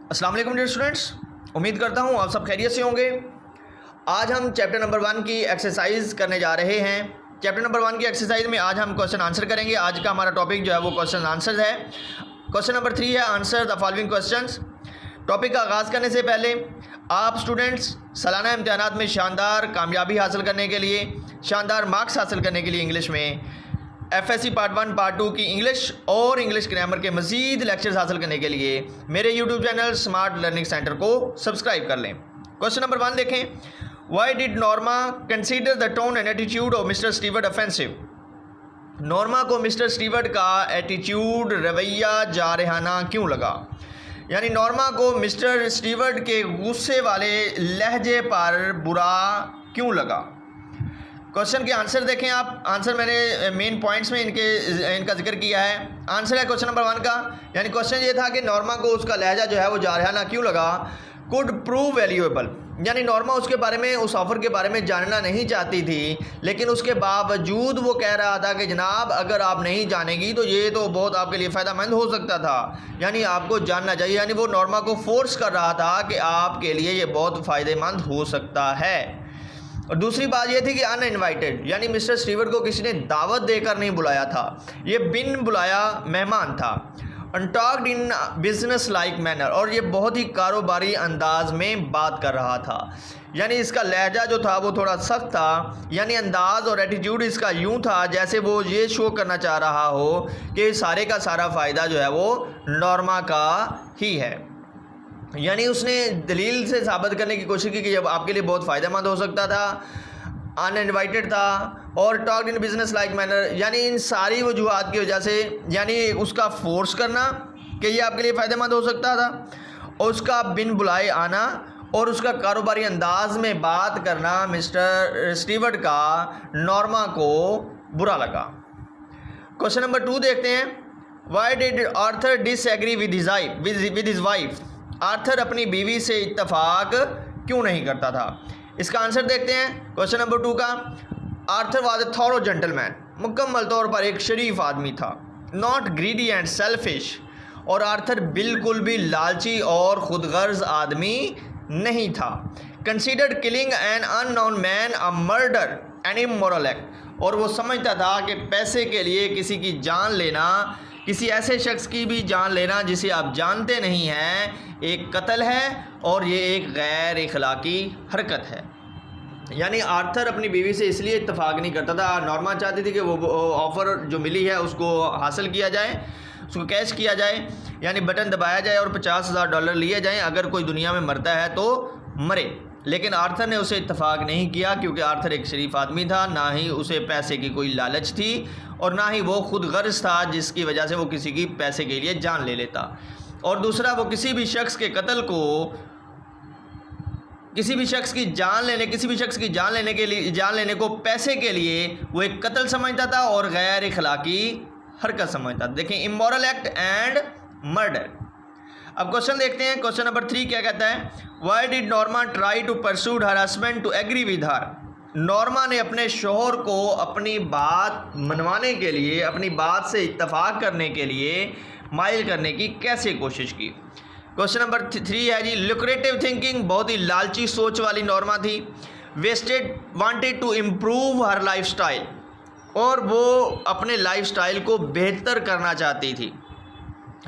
अस्सलाम वालेकुम dear students, उम्मीद करता हूँ आप सब खैरियत से होंगे। आज हम चैप्टर नंबर 1 की एक्सरसाइज करने जा रहे हैं। चैप्टर नंबर 1 की एक्सरसाइज में आज हम क्वेश्चन आंसर करेंगे। आज का हमारा टॉपिक जो है वो क्वेश्चन आंसर है। क्वेश्चन नंबर 3 है answer the following questions. Topic का आगाज़ करने से पहले आप स्टूडेंट्स सालाना इम्तिहानात में शानदार कामयाबी हासिल करने के लिए, शानदार मार्क्स हासिल करने के लिए इंग्लिश में FSC पार्ट 1 पार्ट 2 की इंग्लिश और इंग्लिश ग्रामर के मज़ीद लेक्चर्स हासिल करने के लिए मेरे YouTube channel smart learning centre को सब्सक्राइब कर लें। क्वेश्चन नंबर 1 देखें। Y did Norma consider the tone and attitude of mister Stewart offensive. Norma को मिस्टर स्टीवर्ट का एटीट्यूड, रवैया जारहाना क्यों लगा, यानी नॉर्मा को मिस्टर स्टीवर्ट के गुस्से वाले लहजे पर बुरा क्यों लगा। क्वेश्चन के आंसर देखें आप। आंसर मैंने मेन पॉइंट्स में इनका जिक्र किया है। आंसर है क्वेश्चन नंबर 1 का, यानी क्वेश्चन ये था कि नॉर्मा को उसका लहजा जो है वो जारहाना क्यों लगा। कुड प्रूव वैल्यूएबल, यानी नॉर्मा उसके बारे में, उस ऑफ़र के बारे में जानना नहीं चाहती थी, लेकिन उसके बावजूद वो कह रहा था कि जनाब अगर आप नहीं जानेगी तो ये तो बहुत आपके लिए फ़ायदेमंद हो सकता था, यानी आपको जानना चाहिए। यानी वो नॉर्मा को फोर्स कर रहा था कि आपके लिए ये बहुत फ़ायदेमंद हो सकता है। और दूसरी बात ये थी कि अनइनवाइटेड, यानी मिस्टर स्टीवर्ट को किसी ने दावत देकर नहीं बुलाया था, ये बिन बुलाया मेहमान था। अनटॉक्ड इन बिजनेस लाइक मैनर, और ये बहुत ही कारोबारी अंदाज में बात कर रहा था, यानी इसका लहजा जो था वो थोड़ा सख्त था, यानी अंदाज और एटीट्यूड इसका यूं था जैसे वो ये शो करना चाह रहा हो कि सारे का सारा फ़ायदा जो है वो नॉर्मा का ही है। यानी उसने दलील से साबित करने की कोशिश की कि जब आपके लिए बहुत फ़ायदेमंद हो सकता था, अनइनवाइटेड था और talked in business like manner, यानी इन सारी वजूहात की वजह से, यानी उसका फोर्स करना कि ये आपके लिए फ़ायदेमंद हो सकता था, और उसका बिन बुलाए आना और उसका कारोबारी अंदाज में बात करना मिस्टर स्टीवर्ट का नॉर्मा को बुरा लगा। क्वेश्चन नंबर 2 देखते हैं। Why did Arthur disagree with his wife. Arthur अपनी बीवी से इत्तफाक क्यों नहीं करता था। इसका आंसर देखते हैं क्वेश्चन नंबर 2 का। Arthur was a thorough gentleman, मुकम्मल तौर पर एक शरीफ आदमी था। नॉट ग्रीडी एंड सेल्फिश, और आर्थर बिल्कुल भी लालची और खुदगर्ज आदमी नहीं था। Considered killing an unknown man a murder an immoral act, और वो समझता था कि पैसे के लिए किसी की जान लेना, किसी ऐसे शख्स की भी जान लेना जिसे आप जानते नहीं हैं, एक कत्ल है और ये एक गैर इखलाकी हरकत है। यानी आर्थर अपनी बीवी से इसलिए इत्तफाक नहीं करता था। नॉर्मा चाहती थी कि वो ऑफ़र जो मिली है उसको हासिल किया जाए, उसको कैश किया जाए, यानी बटन दबाया जाए और $50,000 लिए जाएं। अगर कोई दुनिया में मरता है तो मरे, लेकिन आर्थर ने उसे इत्तफाक नहीं किया क्योंकि आर्थर एक शरीफ आदमी था, ना ही उसे पैसे की कोई लालच थी और ना ही वो खुद गर्ज था जिसकी वजह से वो किसी की पैसे के लिए जान ले लेता। और दूसरा, वो किसी भी शख्स के कत्ल को, किसी भी शख्स की जान लेने को पैसे के लिए वो एक कत्ल समझता था और गैर इखलाकी हरकत समझता था। देखें, इमोरल एक्ट एंड मर्डर। अब क्वेश्चन देखते हैं। क्वेश्चन नंबर 3 क्या कहता है। Why did Norma try to persuade her husband to agree with her. Norma ने अपने शोहर को अपनी बात मनवाने के लिए, अपनी बात से इत्तफाक करने के लिए माइल करने की कैसे कोशिश की। क्वेश्चन नंबर 3 है जी। लुक्रेटिव थिंकिंग, बहुत ही लालची सोच वाली नॉर्मा थी। Wanted to improve her life style, और वो अपने लाइफ स्टाइल को बेहतर करना चाहती थी।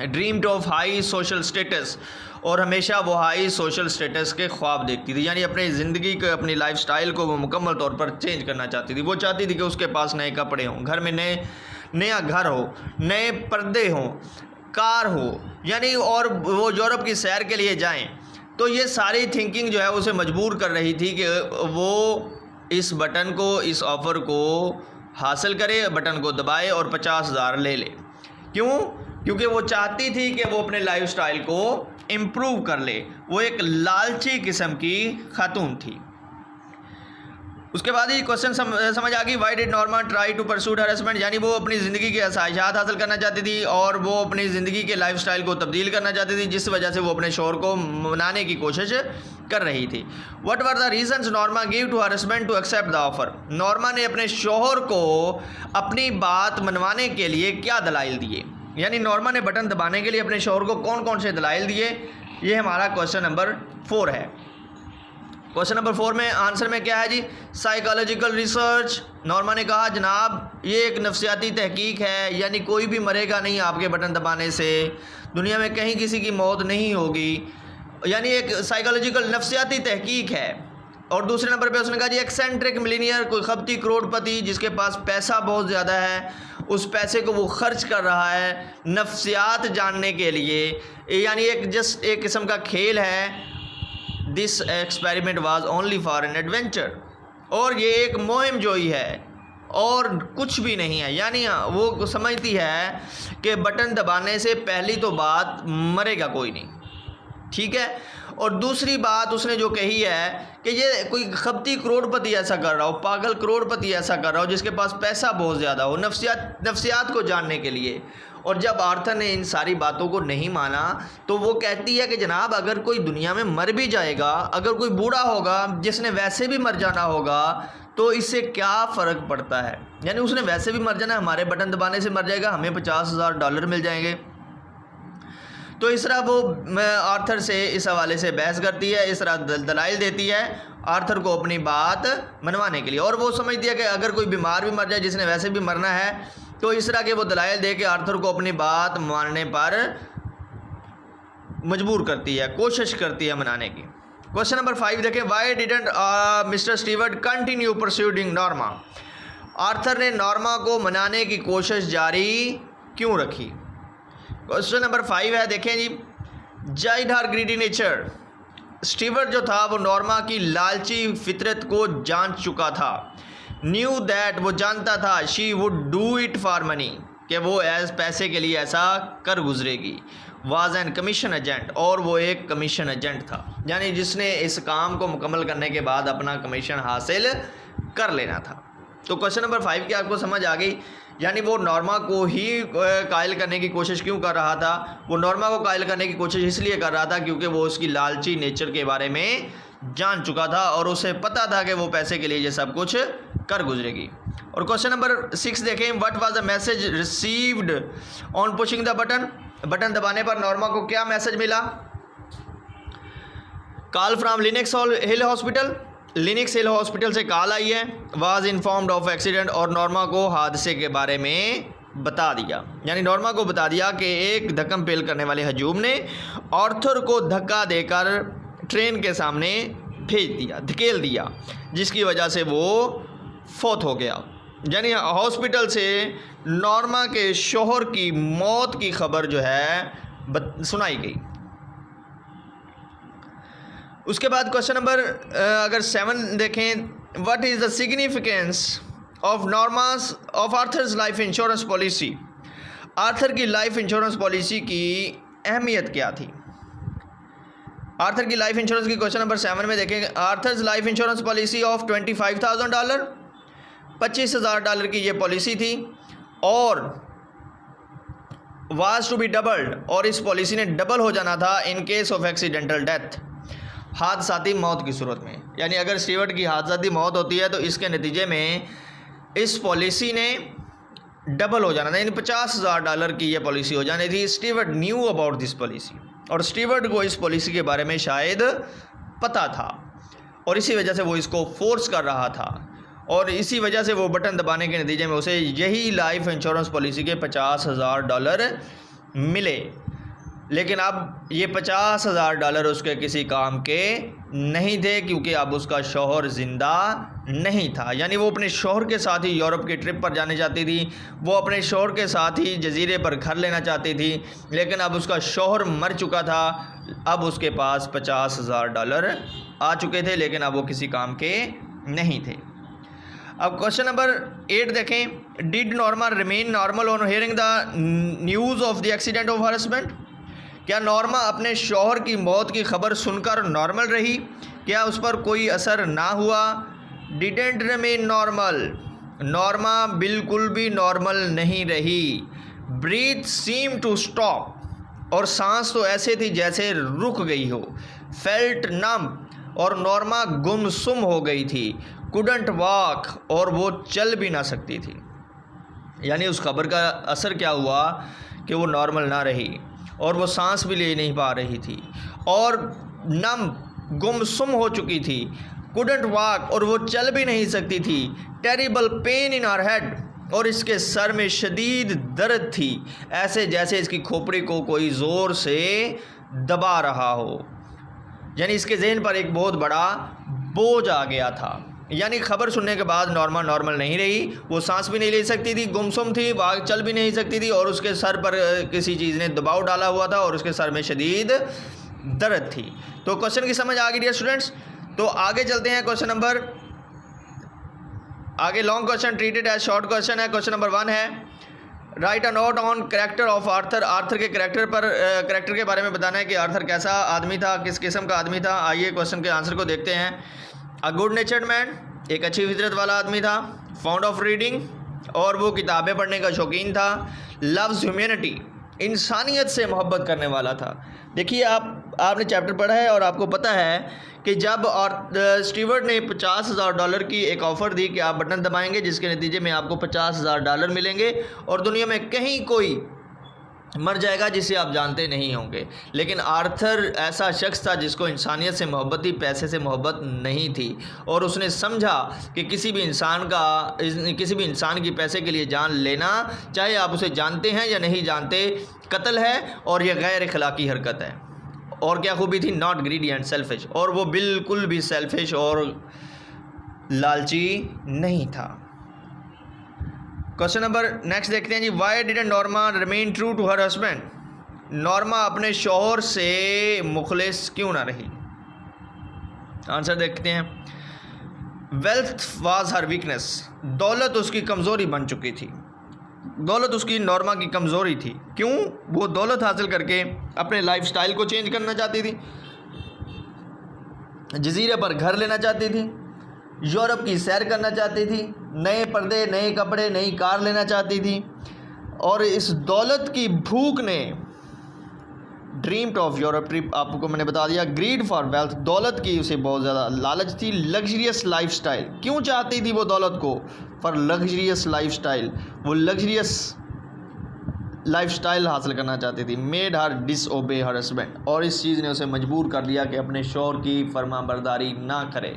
Dreamed of high social status, और हमेशा वो हाई सोशल स्टेटस के ख्वाब देखती थी, यानी अपनी ज़िंदगी को, अपनी लाइफ स्टाइल को वो मुकम्मल तौर पर चेंज करना चाहती थी। वो चाहती थी कि उसके पास नए कपड़े हों, घर में नया घर हो, नए पर्दे हों, कार हो, यानी और वो यूरोप की सैर के लिए जाएं। तो ये सारी थिंकिंग जो है उसे मजबूर कर रही थी कि वो इस बटन को, इस ऑफ़र को हासिल करे, बटन को दबाए और 50,000 ले ले। क्यों? क्योंकि वो चाहती थी कि वो अपने लाइफ स्टाइल को इम्प्रूव कर ले। वो एक लालची किस्म की खातून थी। उसके बाद ही क्वेश्चन समझ आ गई। Why did Norma try to persuade her husband, यानी वो अपनी ज़िंदगी के आसाइशात हासिल करना चाहती थी और वो अपनी ज़िंदगी के लाइफ स्टाइल को तब्दील करना चाहती थी, जिस वजह से वो अपने शोहर को मनाने की कोशिश कर रही थी। What were the reasons Norma give to her husband to accept the offer. नॉर्मा ने अपने शोहर को अपनी बात मनवाने के लिए क्या दलाइल दिए, यानी नॉर्मा ने बटन दबाने के लिए अपने शौहर को कौन कौन से दलाइल दिए, ये हमारा क्वेश्चन नंबर 4 है। क्वेश्चन नंबर 4 में आंसर में क्या है जी, साइकोलॉजिकल रिसर्च। नॉर्मा ने कहा जनाब ये एक नफ्सियाती तहकीक है, यानी कोई भी मरेगा नहीं आपके बटन दबाने से, दुनिया में कहीं किसी की मौत नहीं होगी, यानी एक साइकोलॉजिकल नफ्सियाती तहकीक है। और दूसरे नंबर पे उसने कहा जी एक्सेंट्रिक मिलीनियर, कोई खपती करोड़पति जिसके पास पैसा बहुत ज़्यादा है, उस पैसे को वो खर्च कर रहा है नफ्सियात जानने के लिए, यानी एक किस्म का खेल है। This experiment was only for an adventure, और ये एक मुहिम जोई है और कुछ भी नहीं है। यानी वो समझती है कि बटन दबाने से पहली तो बात मरेगा कोई नहीं, ठीक है। और दूसरी बात उसने जो कही है कि ये कोई खपती करोड़पति ऐसा कर रहा हो, पागल करोड़पति ऐसा कर रहा हो जिसके पास पैसा बहुत ज़्यादा हो नफ्सियात को जानने के लिए। और जब आर्थर ने इन सारी बातों को नहीं माना तो वो कहती है कि जनाब अगर कोई दुनिया में मर भी जाएगा, अगर कोई बूढ़ा होगा जिसने वैसे भी मर जाना होगा, तो इससे क्या फ़र्क पड़ता है। यानी उसने वैसे भी मर जाना, हमारे बटन दबाने से मर जाएगा, हमें $50,000 मिल जाएंगे। तो इस तरह वो आर्थर से इस हवाले से बहस करती है, इस तरह दलाइल देती है आर्थर को अपनी बात मनवाने के लिए। और वो समझती है कि अगर कोई बीमार भी मर जाए जिसने वैसे भी मरना है, तो इस तरह के वो दलाइल दे के आर्थर को अपनी बात मानने पर मजबूर करती है, कोशिश करती है मनाने की। क्वेश्चन नंबर 5 देखें, why didn't Mr Stewart continue persuading Norma. Arthur ने नॉर्मा को मनाने की कोशिश जारी क्यों रखी। क्वेश्चन नंबर 5 है, देखें जी, जज हर ग्रीडी नेचर। स्टीवर्ट जो था वो नॉर्मा की लालची फितरत को जान चुका था। न्यू दैट, वो जानता था, she would do it for money, कि वो एज पैसे के लिए ऐसा कर गुजरेगी। वाज एन कमीशन एजेंट, और वो एक कमीशन एजेंट था, यानी जिसने इस काम को मुकम्मल करने के बाद अपना कमीशन हासिल कर लेना था। तो क्वेश्चन नंबर 5 की आपको समझ आ गई, यानी वो नॉर्मा को ही कायल करने की कोशिश क्यों कर रहा था। वो नॉर्मा को कायल करने की कोशिश इसलिए कर रहा था क्योंकि वो उसकी लालची नेचर के बारे में जान चुका था और उसे पता था कि वो पैसे के लिए ये सब कुछ कर गुजरेगी। और क्वेश्चन नंबर 6 देखें, what was the message received on pushing the button. Button दबाने पर नॉर्मा को क्या मैसेज मिला। Call from Linux hill hospital, Linux hill hospital से कॉल आई है। वाज इन्फॉर्म्ड ऑफ एक्सीडेंट, और नॉर्मा को हादसे के बारे में बता दिया, यानी नॉर्मा को बता दिया कि एक धक्कम पेल करने वाले हजूम ने आर्थर को धक्का देकर ट्रेन के सामने धकेल दिया, जिसकी वजह से वो फौत हो गया। यानी हॉस्पिटल से नॉर्मा के शोहर की मौत की खबर जो है सुनाई गई। उसके बाद क्वेश्चन नंबर अगर 7 देखें, what is the significance of Arthur's life insurance policy. Arthur की लाइफ इंश्योरेंस पॉलिसी की अहमियत क्या थी। आर्थर की लाइफ इंश्योरेंस की क्वेश्चन नंबर 7 में देखेंगे, Arthur's life insurance policy of $25,000, $25,000 की ये पॉलिसी थी, और वाज टू बी डबल्ड, और इस पॉलिसी ने डबल हो जाना था in case of accidental death, हादसाती मौत की सूरत में। यानी अगर स्टीवर्ट की हादसाती मौत होती है तो इसके नतीजे में इस पॉलिसी ने डबल हो जाना था, यानी $50,000 की ये पॉलिसी हो जानी थी। Stewart knew about this policy, और स्टीवर्ट को इस पॉलिसी के बारे में शायद पता था, और इसी वजह से वो इसको फोर्स कर रहा था, और इसी वजह से वो बटन दबाने के नतीजे में उसे यही लाइफ इंश्योरेंस पॉलिसी के $50,000 मिले। लेकिन अब ये $50,000 उसके किसी काम के नहीं थे, क्योंकि अब उसका शौहर ज़िंदा नहीं था। यानी वो अपने शौहर के साथ ही यूरोप की ट्रिप पर जाने चाहती थी, वो अपने शौहर के साथ ही जजीरे पर घर लेना चाहती थी, लेकिन अब उसका शौहर मर चुका था। अब उसके पास $50,000 आ चुके थे, लेकिन अब वो किसी काम के नहीं थे। अब क्वेश्चन नंबर 8 देखें, did Norma remain normal on hearing the news of the accident of her husband. क्या नॉर्मा अपने शौहर की मौत की खबर सुनकर नॉर्मल रही, क्या उस पर कोई असर ना हुआ। डिडेंट रिमेन नॉर्मल, नॉर्मा बिल्कुल भी नॉर्मल नहीं रही। ब्रीथ सीम टू स्टॉप, और सांस तो ऐसे थी जैसे रुक गई हो। फेल्ट नम, और नॉर्मा गुमसुम हो गई थी। कुडंट वॉक, और वो चल भी ना सकती थी। यानी उस खबर का असर क्या हुआ कि वो नॉर्मल ना रही और वो सांस भी ले नहीं पा रही थी और नम गुमसुम हो चुकी थी, कुडंट वॉक, और वो चल भी नहीं सकती थी। Terrible pain in are head, और इसके सर में शदीद दर्द थी, ऐसे जैसे इसकी खोपड़ी को कोई ज़ोर से दबा रहा हो। यानी इसके जहन पर एक बहुत बड़ा बोझ आ गया था। यानी खबर सुनने के बाद नॉर्मा नॉर्मल नहीं रही, वो सांस भी नहीं ले सकती थी, गुमसुम थी, वह चल भी नहीं सकती थी और उसके सर पर किसी चीज़ ने दबाव डाला हुआ था और उसके सर में शदीद दर्द थी। तो क्वेश्चन की समझ आ गई डियर स्टूडेंट्स। तो आगे चलते हैं क्वेश्चन नंबर, आगे long question treated as short question है। क्वेश्चन नंबर 1 है, write a note on character of Arthur. Arthur के कैरेक्टर के बारे में बताना है कि आर्थर कैसा आदमी था, किस किस्म का आदमी था। आइए क्वेश्चन के आंसर को देखते हैं। अ गुड नेचर्ड मैन, एक अच्छी फितरत वाला आदमी था। फाउंड ऑफ रीडिंग, और वो किताबें पढ़ने का शौकीन था। लव्स ह्यूमैनिटी, इंसानियत से मोहब्बत करने वाला था। देखिए आपने चैप्टर पढ़ा है और आपको पता है कि जब और स्टीवर्ट ने $50,000 की एक ऑफ़र दी कि आप बटन दबाएंगे जिसके नतीजे में आपको $50,000 मिलेंगे और दुनिया में कहीं कोई मर जाएगा जिसे आप जानते नहीं होंगे। लेकिन आर्थर ऐसा शख्स था जिसको इंसानियत से मोहब्बत थी, पैसे से मोहब्बत नहीं थी, और उसने समझा कि किसी भी इंसान की पैसे के लिए जान लेना, चाहे आप उसे जानते हैं या नहीं जानते, कत्ल है और यह गैर अखलाकी हरकत है। और क्या खूबी थी, नॉट ग्रीडी एंड सेल्फिश, और वो बिल्कुल भी सेल्फिश और लालची नहीं था। क्वेश्चन नंबर नेक्स्ट देखते हैं जी, why didn't Norma remain true to her husband. Norma अपने शौहर से मुखलिस क्यों ना रही। आंसर देखते हैं। वेल्थ वाज हर वीकनेस, दौलत उसकी कमज़ोरी बन चुकी थी। दौलत उसकी नॉर्मा की कमज़ोरी थी। क्यों? वो दौलत हासिल करके अपने लाइफस्टाइल को चेंज करना चाहती थी, जजीरे पर घर लेना चाहती थी, यूरोप की सैर करना चाहती थी, नए पर्दे, नए कपड़े, नई कार लेना चाहती थी, और इस दौलत की भूख ने ड्रीम्ड ऑफ यूरोप ट्रिप, आपको मैंने बता दिया। ग्रीड फॉर वेल्थ, दौलत की उसे बहुत ज़्यादा लालच थी। लग्जरियस लाइफस्टाइल, क्यों चाहती थी वो दौलत को? फॉर लग्जरियस लाइफस्टाइल, वो लग्जरियस लाइफस्टाइल हासिल करना चाहती थी। Made her disobey her husband, और इस चीज़ ने उसे मजबूर कर दिया कि अपने शौहर की फरमाबरदारी ना करे,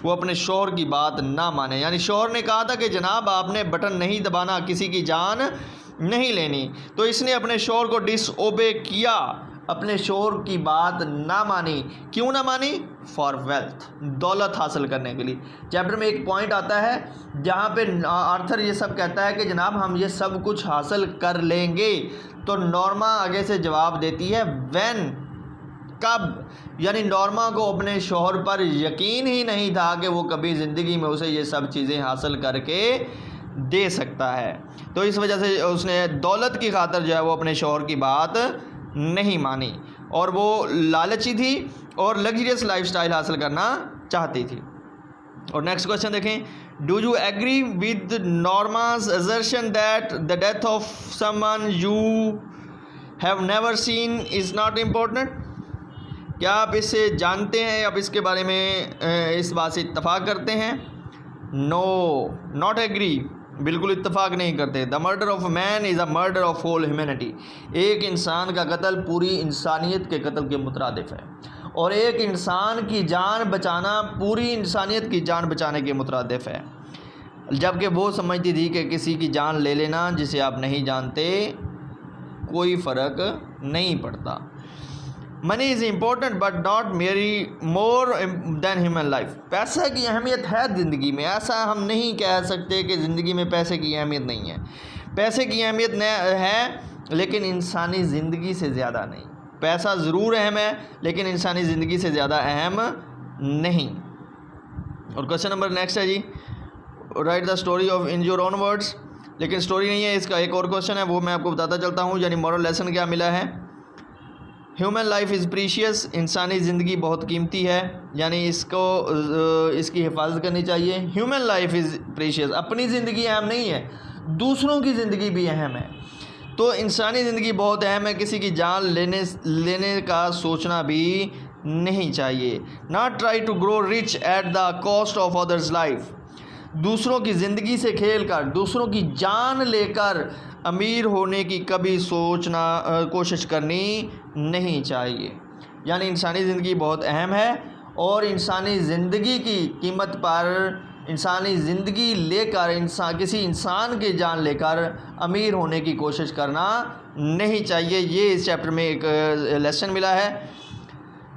वो अपने शौहर की बात ना माने। यानी शौहर ने कहा था कि जनाब आपने बटन नहीं दबाना, किसी की जान नहीं लेनी, तो इसने अपने शौहर को डिसओबे किया, अपने शौहर की बात ना मानी। क्यों ना मानी? फॉर वेल्थ, दौलत हासिल करने के लिए। चैप्टर में एक पॉइंट आता है जहाँ पे आर्थर ये सब कहता है कि जनाब हम ये सब कुछ हासिल कर लेंगे, तो नॉर्मा आगे से जवाब देती है व्हेन, कब। यानी नॉर्मा को अपने शौहर पर यकीन ही नहीं था कि वो कभी ज़िंदगी में उसे ये सब चीज़ें हासिल करके दे सकता है। तो इस वजह से उसने दौलत की खातिर जो है वो अपने शौहर की बात नहीं मानी, और वो लालची थी और लग्जरियस लाइफस्टाइल हासिल करना चाहती थी। और नेक्स्ट क्वेश्चन देखें, do you agree with Norma's assertion that the death of someone you have never seen is not important. क्या आप इसे जानते हैं, आप इसके बारे में इस बात से इत्तफाक करते हैं? नो, नॉट एग्री, बिल्कुल इत्तफाक नहीं करते। The murder of man is a murder of whole humanity, एक इंसान का कत्ल पूरी इंसानियत के कत्ल के मुतरादिफ है, और एक इंसान की जान बचाना पूरी इंसानियत की जान बचाने के मुतरादिफ है। जबकि वो समझती थी कि किसी की जान ले लेना जिसे आप नहीं जानते कोई फ़र्क नहीं पड़ता। Money is important but not मेरी मोर दैन ह्यूमन लाइफ। पैसा की अहमियत है ज़िंदगी में, ऐसा हम नहीं कह सकते कि ज़िंदगी में पैसे की अहमियत नहीं है। पैसे की अहमियत है, लेकिन इंसानी ज़िंदगी से ज़्यादा नहीं। पैसा ज़रूर अहम है, लेकिन इंसानी ज़िंदगी से ज़्यादा अहम नहीं। और क्वेश्चन नंबर नेक्स्ट है जी, write the story of in your own words. लेकिन स्टोरी नहीं है, इसका एक और क्वेश्चन है, वो मैं आपको बताता चलता हूँ। यानी मॉरल लेसन क्या मिला है। ह्यूमन लाइफ इज़ प्रीशियस, इंसानी ज़िंदगी बहुत कीमती है, यानी इसकी हिफाजत करनी चाहिए। ह्यूमन लाइफ इज़ प्रीशियस, अपनी ज़िंदगी अहम नहीं है, दूसरों की ज़िंदगी भी अहम है। तो इंसानी ज़िंदगी बहुत अहम है, किसी की जान लेने का सोचना भी नहीं चाहिए। Not try to grow rich at the cost of others life. दूसरों की ज़िंदगी से खेलकर, दूसरों की जान लेकर अमीर होने की कभी कोशिश करनी नहीं चाहिए। यानी इंसानी ज़िंदगी बहुत अहम है और इंसानी ज़िंदगी की कीमत पर, इंसानी ज़िंदगी लेकर, किसी इंसान की जान लेकर अमीर होने की कोशिश करना नहीं चाहिए। ये इस चैप्टर में एक लेसन मिला है।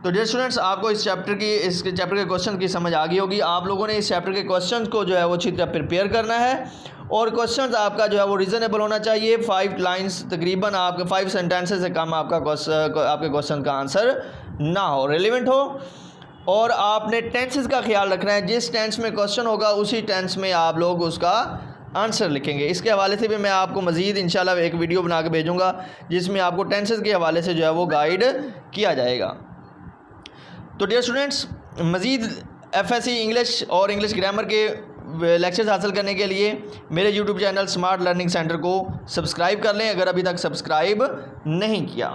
तो डियर स्टूडेंट्स, आपको इस चैप्टर के क्वेश्चन की समझ आ गई होगी। आप लोगों ने इस चैप्टर के क्वेश्चन को जो है वो अच्छी तरह प्रिपेयर करना है और क्वेश्चन आपका जो है वो रीज़नेबल होना चाहिए। 5 लाइन्स तकरीबन, आपके 5 सेंटेंसेस से कम आपके क्वेश्चन का आंसर ना हो, रेलिवेंट हो। और आपने टेंसेस का ख्याल रखना है, जिस टेंस में क्वेश्चन होगा उसी टेंस में आप लोग उसका आंसर लिखेंगे। इसके हवाले से भी मैं आपको मज़ीद इंशाल्लाह एक वीडियो बना के भेजूँगा जिसमें आपको टेंसेस के हवाले से जो है वो गाइड किया जाएगा। तो डियर स्टूडेंट्स, मज़ीद FSC इंग्लिश और इंग्लिश ग्रामर के लेक्चर्स हासिल करने के लिए मेरे YouTube channel smart learning centre को सब्सक्राइब कर लें अगर अभी तक सब्सक्राइब नहीं किया।